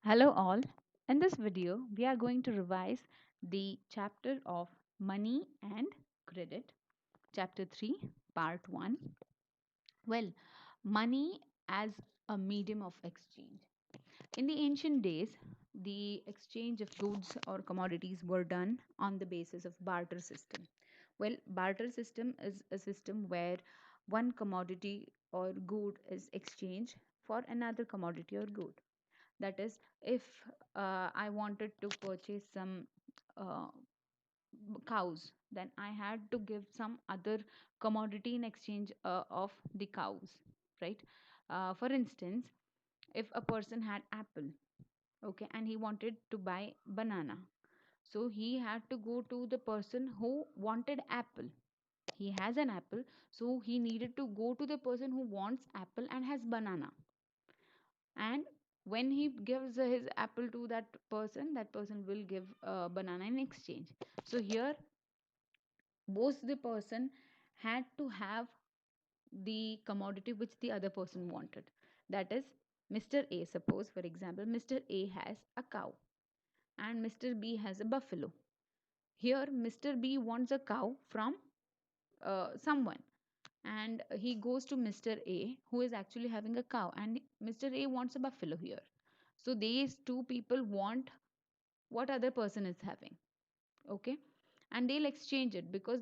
Hello, all. In this video, we are going to revise the chapter of money and credit, chapter 3, part 1. Well, money as a medium of exchange. In the ancient days, the exchange of goods or commodities were done on the basis of barter system. Well, barter system is a system where one commodity or good is exchanged for another commodity or good. That is, if I wanted to purchase some uh, cows, then I had to give some other commodity in exchange of the cows, right? For instance, if a person had apple, okay, and he wanted to buy banana, so he had to go to the person who wanted apple. He has an apple, so he needed to go to the person who wants apple and has banana. And when he gives his apple to that person will give a banana in exchange. So here both the person had to have the commodity which the other person wanted. That is, Mr. A, suppose for example Mr. A has a cow and Mr. B has a buffalo. Here Mr. B wants a cow from someone, and he goes to Mr. A, who is actually having a cow, and Mr. A wants a buffalo here. So these two people want what other person is having, okay, and they'll exchange it because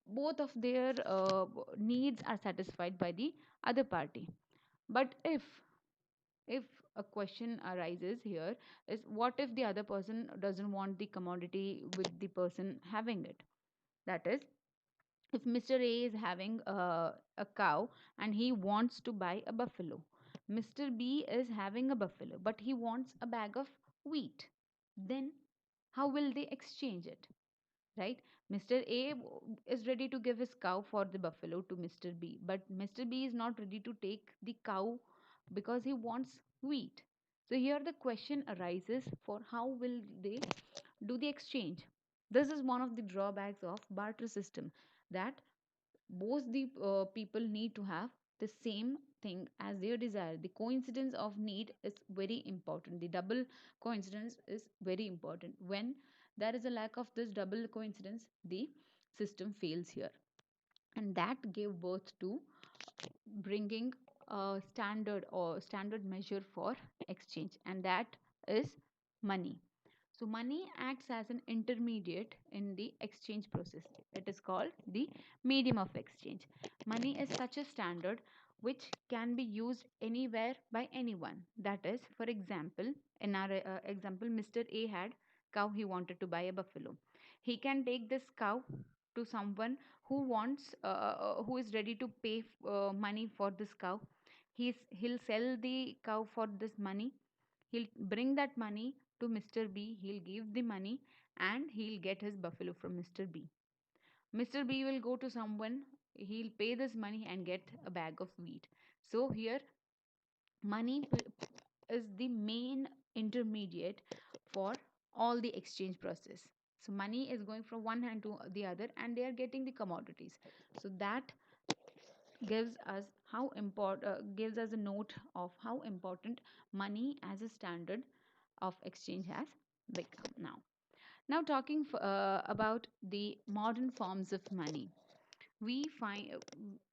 both of their needs are satisfied by the other party. But if a question arises here, is what if the other person doesn't want the commodity with the person having it? That is, if Mr. A is having a cow and he wants to buy a buffalo, Mr. B is having a buffalo but he wants a bag of wheat, then how will they exchange it? Right? Mr. A is ready to give his cow for the buffalo to Mr. B, but Mr. B is not ready to take the cow because he wants wheat. So here the question arises for how will they do the exchange. This is one of the drawbacks of barter system, that both the people need to have the same thing as their desire. The coincidence of need is very important. The double coincidence is very important. When there is a lack of this double coincidence, the system fails here, and that gave birth to bringing a standard measure for exchange, and that is money. So money acts as an intermediate in the exchange process. It is called the medium of exchange. Money is such a standard which can be used anywhere by anyone. That is, for example, in our example, Mr. A had cow, he wanted to buy a buffalo. He can take this cow to someone who is ready to pay money for this cow. He'll sell the cow for this money. He'll bring that money to Mr. B, he'll give the money, and he'll get his buffalo from Mr. B. Mr. B will go to someone, he'll pay this money and get a bag of wheat. So here is the main intermediate for all the exchange process. So money is going from one hand to the other and they are getting the commodities. So that gives us a note of how important money as a standard of exchange has become now. Now, talking about the modern forms of money, we find,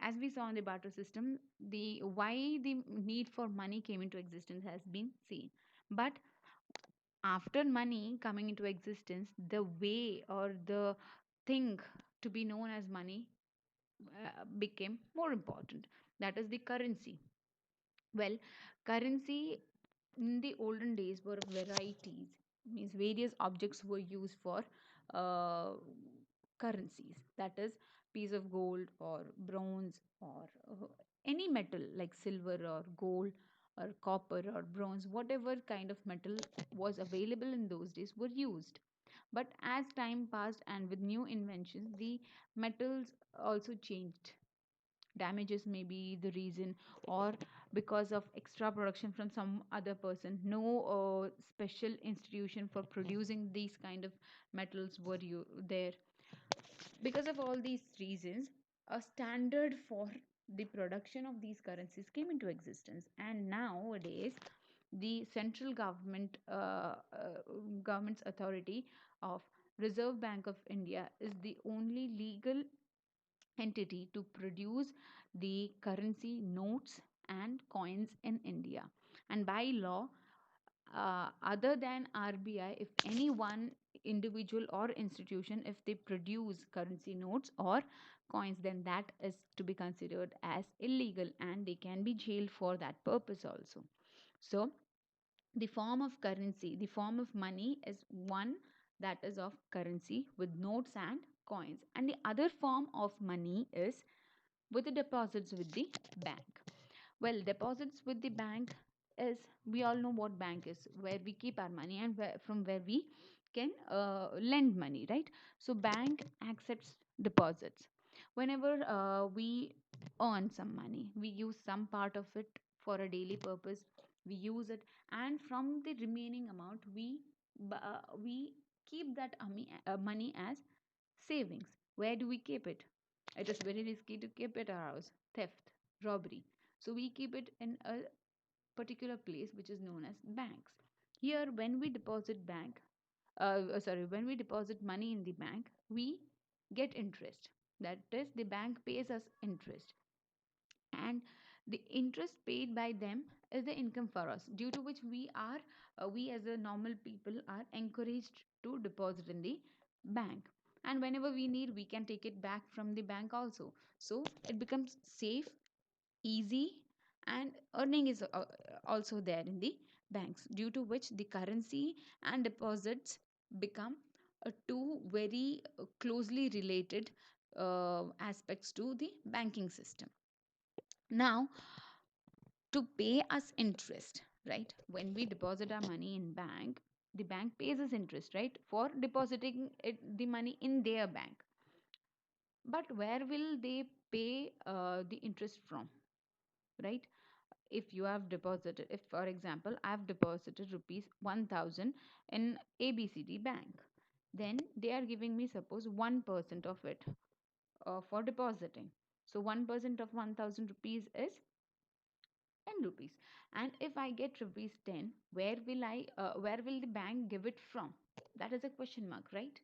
as we saw in the barter system, the why the need for money came into existence has been seen. But after money coming into existence, the way or the thing to be known as money became more important. That is the currency. Well, currency in the olden days were varieties, means various objects were used for uh, currencies. That is, piece of gold or bronze or any metal like silver or gold or copper or bronze, whatever kind of metal was available in those days were used. But as time passed and with new inventions, the metals also changed. Damages may be the reason, or because of extra production from some other person, no special institution for producing these kind of metals were there. Because of all these reasons, a standard for the production of these currencies came into existence, and nowadays the central government's authority of Reserve Bank of India is the only legal entity to produce the currency notes and coins in India. And by law, other than RBI, if any one individual or institution, if they produce currency notes or coins, then that is to be considered as illegal and they can be jailed for that purpose also. So, the form of currency, the form of money is one that is of currency with notes and coins, and the other form of money is with the deposits with the bank. Well, deposits with the bank is, we all know what bank is, where we keep our money and from where we can lend money, right? So bank accepts deposits. Whenever we earn some money, we use some part of it for a daily purpose, we use it, and from the remaining amount we keep that money as savings. Where do we keep it? It is very risky to keep it at our house. Theft, robbery. So we keep it in a particular place which is known as banks. Here, when we deposit when we deposit money in the bank, we get interest. That is, the bank pays us interest, and the interest paid by them is the income for us, due to which we as a normal people are encouraged to deposit in the bank, and whenever we need we can take it back from the bank also. So it becomes safe, easy, and earning is also there in the banks, due to which the currency and deposits become two very closely related aspects to the banking system. Now, to pay us interest, right? When we deposit our money in bank, the bank pays us interest, right, for depositing the money in their bank. But where will they pay the interest from, right? If you have deposited, if for example I have deposited rupees 1000 in ABCD bank, then they are giving me suppose 1% of it for depositing. So 1% of 1000 rupees is 10 rupees. And if I get rupees 10, where will the bank give it from? That is a question mark, right?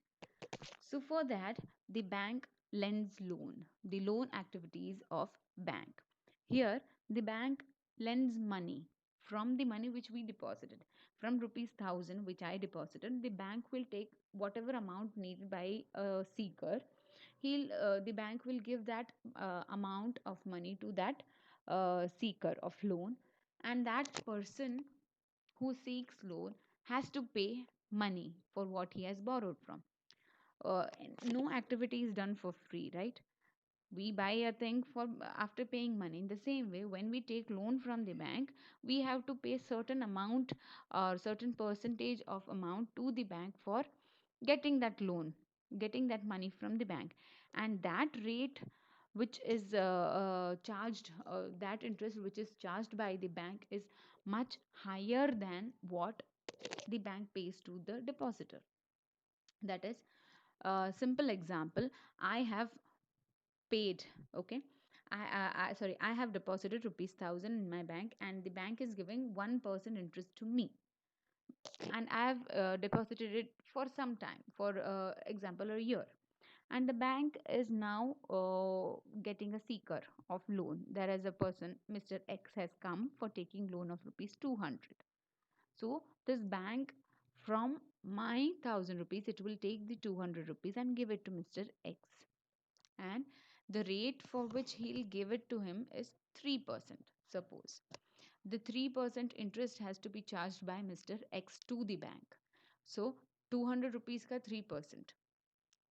So for that, the bank lends loan, the loan activities of bank. Here, the bank lends money from the money which we deposited. From rupees 1000 which I deposited, the bank will take whatever amount needed by a seeker. The bank will give that amount of money to that seeker of loan, and that person who seeks loan has to pay money for what he has borrowed from. uh, no activity is done for free, right? We buy a thing for after paying money. In the same way, when we take loan from the bank, we have to pay certain amount or certain percentage of amount to the bank for getting that loan, getting that money from the bank. And that rate which is charged, that interest which is charged by the bank is much higher than what the bank pays to the depositor. That is, simple example, I have paid, okay, I have deposited rupees 1000 in my bank, and the bank is giving 1% interest to me, and I have deposited it for some time, for example a year, and the bank is now getting a seeker of loan. There is a person, Mr. X, has come for taking loan of rupees 200. So this bank, from my 1000 rupees, it will take the 200 rupees and give it to Mr. X, and the rate for which he'll give it to him is 3%. Suppose the 3% interest has to be charged by Mr. X to the bank. So 200 rupees ka 3%,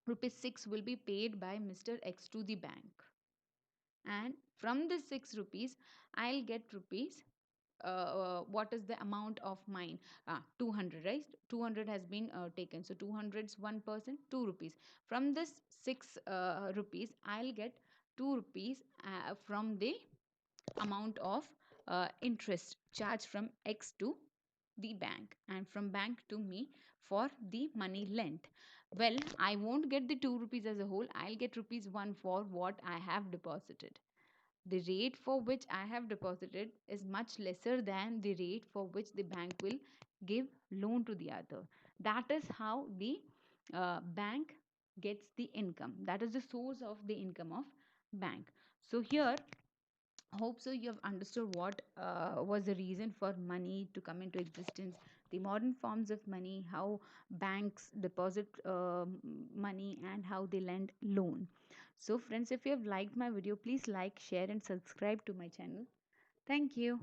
rupees 6 will be paid by Mr. X to the bank, and from this 6 rupees I'll get rupees, what is the amount of mine, 200, right? 200 has been taken, so 200 is 1%, 2 rupees. From this 6 rupees I'll get 2 rupees from the amount of interest charged from X to the bank, and from bank to me for the money lent. Well, I won't get the 2 rupees as a whole, I'll get rupees 1 for what I have deposited. the rate for which I have deposited is much lesser than the rate for which the bank will give loan to the other. That is how the bank gets the income. That is the source of the income of bank. So here, hope so you have understood what was the reason for money to come into existence, the modern forms of money, how banks deposit money, and how they lend loan. So friends, if you have liked my video, please like, share and subscribe to my channel. Thank you.